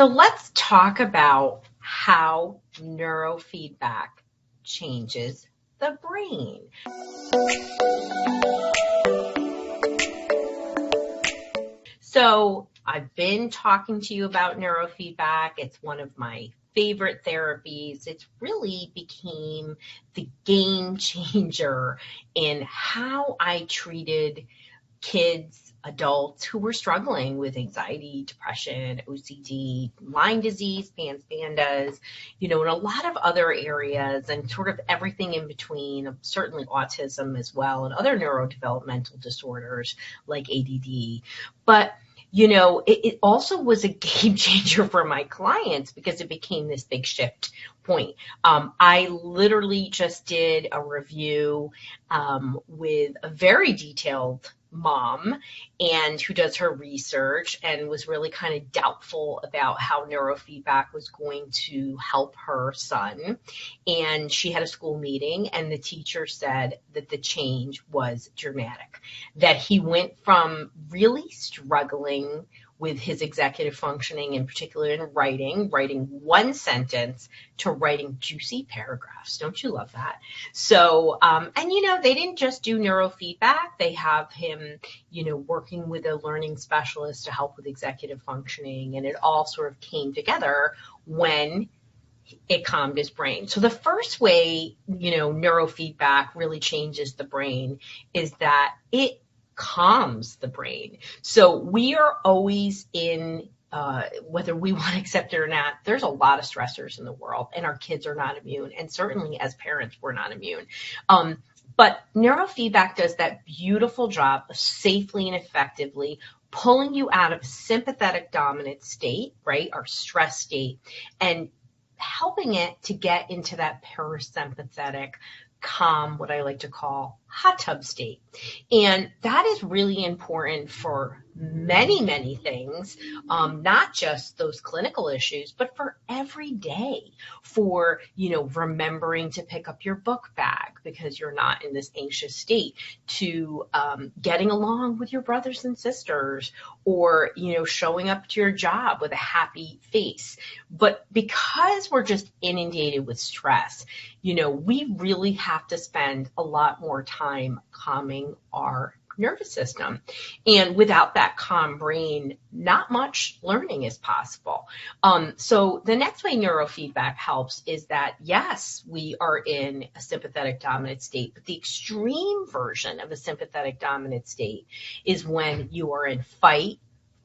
So let's talk about how neurofeedback changes the brain. So I've been talking to you about neurofeedback. It's one of my favorite therapies. It really became the game changer in how I treated kids, adults who were struggling with anxiety, depression, OCD, Lyme disease, PANS, and a lot of other areas and sort of everything in between, certainly autism as well, and other neurodevelopmental disorders like ADD. But it also was a game changer for my clients because it became this big shift point. I literally just did a review with a very detailed mom and who does her research and was really kind of doubtful about how neurofeedback was going to help her son. And she had a school meeting and the teacher said that the change was dramatic, that he went from really struggling with his executive functioning, in particular in writing one sentence, to writing juicy paragraphs. Don't you love that? So, they didn't just do neurofeedback. They have him, working with a learning specialist to help with executive functioning. And it all sort of came together when it calmed his brain. So the first way, neurofeedback really changes the brain is that it calms the brain. So we are always in, whether we want to accept it or not, there's a lot of stressors in the world and our kids are not immune. And certainly as parents, we're not immune. But neurofeedback does that beautiful job of safely and effectively pulling you out of a sympathetic dominant state, right, our stress state, and helping it to get into that parasympathetic, calm, what I like to call hot tub state. And that is really important for many, many things, not just those clinical issues, but for every day, for, remembering to pick up your book bag because you're not in this anxious state, to getting along with your brothers and sisters, or, showing up to your job with a happy face. But because we're just inundated with stress, we really have to spend a lot more time calming our nervous system. And without that calm brain, not much learning is possible. So the next way neurofeedback helps is that, yes, we are in a sympathetic dominant state, but the extreme version of a sympathetic dominant state is when you are in fight,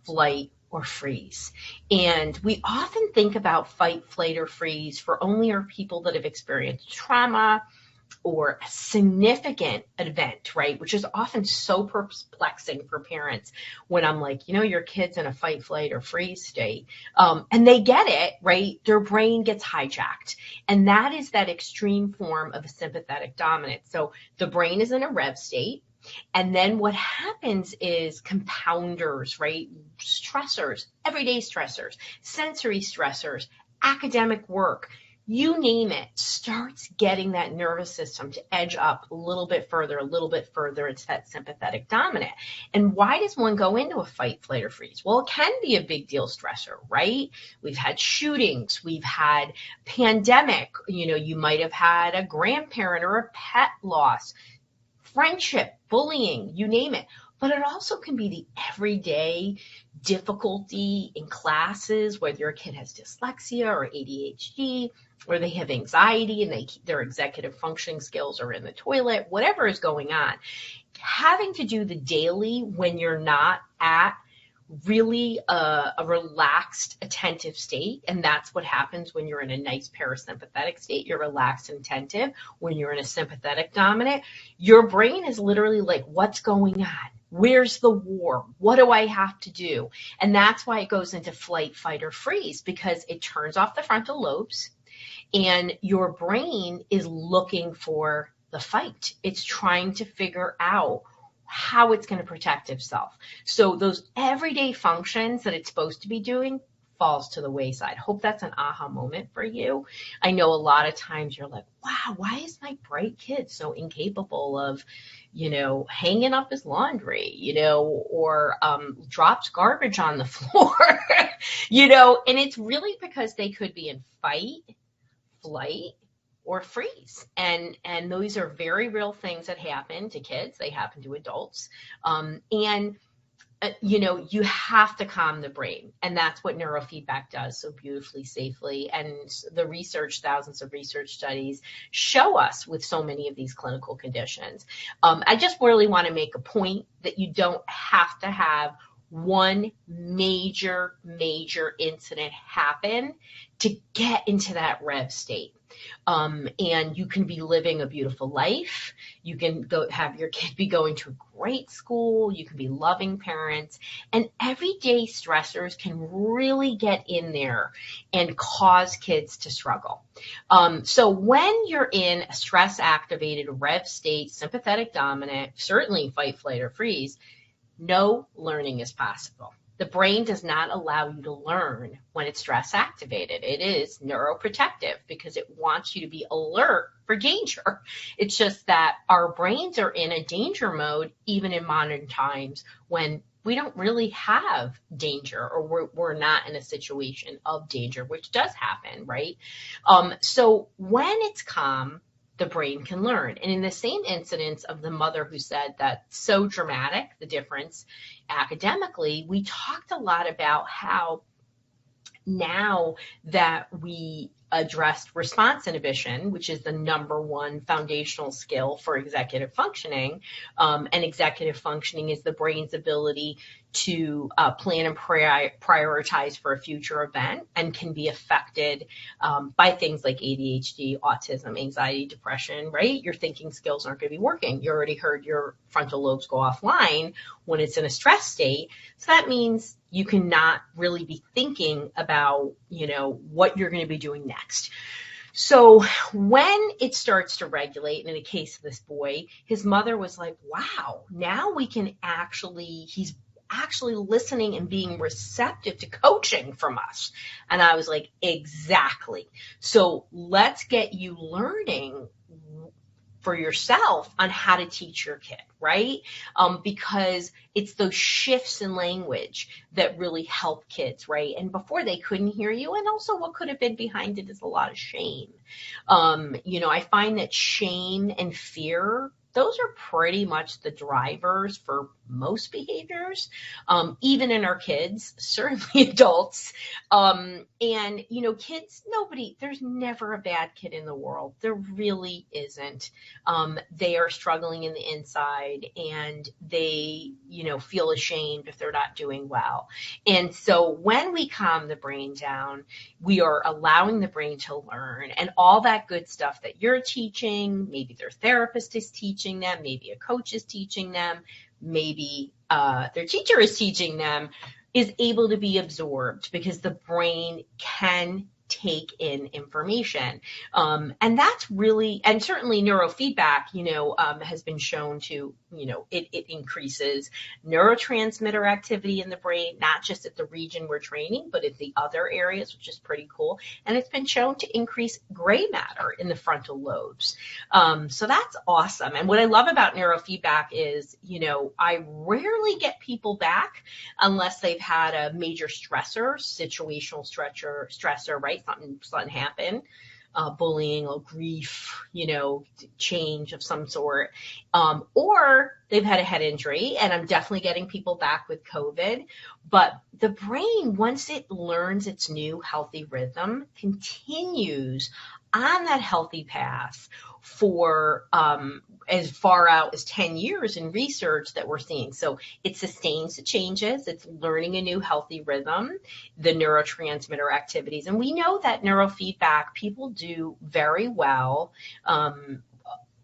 flight, or freeze. And we often think about fight, flight, or freeze for only our people that have experienced trauma or a significant event, right? Which is often so perplexing for parents when I'm like, your kid's in a fight, flight, or freeze state. And they get it, right? Their brain gets hijacked. And that is that extreme form of a sympathetic dominant. So the brain is in a rev state. And then what happens is compounders, right? Stressors, everyday stressors, sensory stressors, academic work, you name it, starts getting that nervous system to edge up a little bit further into that sympathetic dominant. And why does one go into a fight, flight, or freeze? Well, it can be a big deal stressor, right? We've had shootings, we've had pandemic, you might have had a grandparent or a pet loss, friendship, bullying, you name it. But it also can be the everyday difficulty in classes, whether your kid has dyslexia or ADHD, or they have anxiety and their executive functioning skills are in the toilet, whatever is going on. Having to do the daily when you're not at really a relaxed, attentive state. And that's what happens when you're in a nice parasympathetic state. You're relaxed and attentive. When you're in a sympathetic dominant, your brain is literally like, what's going on? Where's the war? What do I have to do? And that's why it goes into flight, fight, or freeze, because it turns off the frontal lobes and your brain is looking for the fight. It's trying to figure out how it's going to protect itself. So those everyday functions that it's supposed to be doing falls to the wayside. Hope that's an aha moment for you. I know a lot of times you're like, wow, why is my bright kid so incapable of, hanging up his laundry, or drops garbage on the floor, and it's really because they could be in fight, flight, or freeze. And those are very real things that happen to kids. They happen to adults. You have to calm the brain. And that's what neurofeedback does so beautifully, safely. And the research, thousands of research studies show us with so many of these clinical conditions. I just really want to make a point that you don't have to have one major incident happen to get into that rev state. And you can be living a beautiful life. You can go have your kid be going to a great school. You can be loving parents, and everyday stressors can really get in there and cause kids to struggle. So when you're in a stress activated rev state, sympathetic dominant, certainly fight, flight, or freeze, no learning is possible. The brain does not allow you to learn when it's stress activated. It is neuroprotective because it wants you to be alert for danger. It's just that our brains are in a danger mode even in modern times when we don't really have danger, or we're not in a situation of danger, which does happen, right? So when it's calm, the brain can learn. And in the same incidence of the mother who said that's so dramatic, the difference academically, we talked a lot about how now that we addressed response inhibition, which is the number one foundational skill for executive functioning, and executive functioning is the brain's ability to plan and prioritize for a future event, and can be affected by things like ADHD, autism, anxiety, depression, right? Your thinking skills aren't going to be working. You already heard your frontal lobes go offline when it's in a stress state. So that means you cannot really be thinking about, what you're going to be doing next. So when it starts to regulate, and in the case of this boy, his mother was like, wow, now we can he's actually listening and being receptive to coaching from us. And I was like, exactly. So let's get you learning for yourself on how to teach your kid, right? Because it's those shifts in language that really help kids, right? And before they couldn't hear you, and also what could have been behind it is a lot of shame. I find that shame and fear, those are pretty much the drivers for most behaviors, even in our kids, certainly adults. Kids, there's never a bad kid in the world. There really isn't. They are struggling in the inside, and they, feel ashamed if they're not doing well. And so when we calm the brain down, we are allowing the brain to learn, and all that good stuff that you're teaching, maybe their therapist is teaching them, maybe a coach is teaching them, maybe their teacher is teaching them, is able to be absorbed because the brain can take in information. And that's really, and certainly neurofeedback, has been shown to, it increases neurotransmitter activity in the brain, not just at the region we're training, but at the other areas, which is pretty cool. And it's been shown to increase gray matter in the frontal lobes. So that's awesome. And what I love about neurofeedback is, I rarely get people back unless they've had a major stressor, situational stressor, right? Something happened, bullying or grief, change of some sort, or they've had a head injury, and I'm definitely getting people back with COVID. But the brain, once it learns its new healthy rhythm, continues on that healthy path for as far out as 10 years in research that we're seeing. So it sustains the changes. It's learning a new healthy rhythm, the neurotransmitter activities. And we know that neurofeedback, people do very well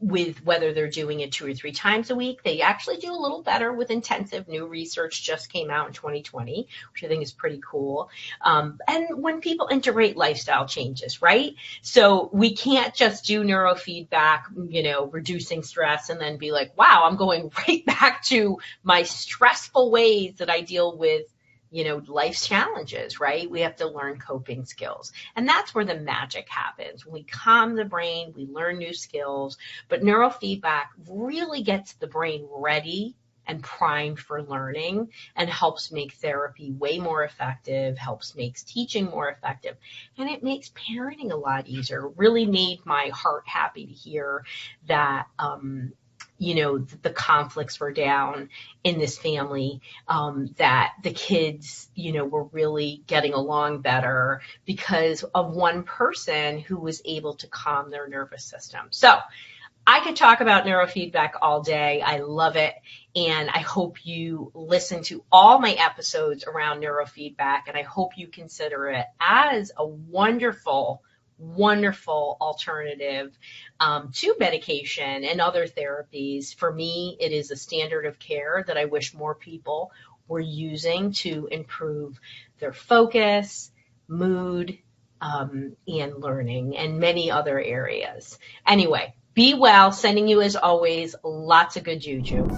with whether they're doing it 2 or 3 times a week. They actually do a little better with intensive. New research just came out in 2020, which I think is pretty cool. And when people integrate lifestyle changes, right? So we can't just do neurofeedback, reducing stress and then be like, wow, I'm going right back to my stressful ways that I deal with life's challenges, right? We have to learn coping skills. And that's where the magic happens. When we calm the brain, we learn new skills. But neurofeedback really gets the brain ready and primed for learning and helps make therapy way more effective, helps makes teaching more effective, and it makes parenting a lot easier. It really made my heart happy to hear that the conflicts were down in this family, that the kids, were really getting along better because of one person who was able to calm their nervous system. So I could talk about neurofeedback all day. I love it. And I hope you listen to all my episodes around neurofeedback, and I hope you consider it as a wonderful alternative to medication and other therapies. For me, it is a standard of care that I wish more people were using to improve their focus, mood, and learning, and many other areas. Anyway, be well. Sending you, as always, lots of good juju.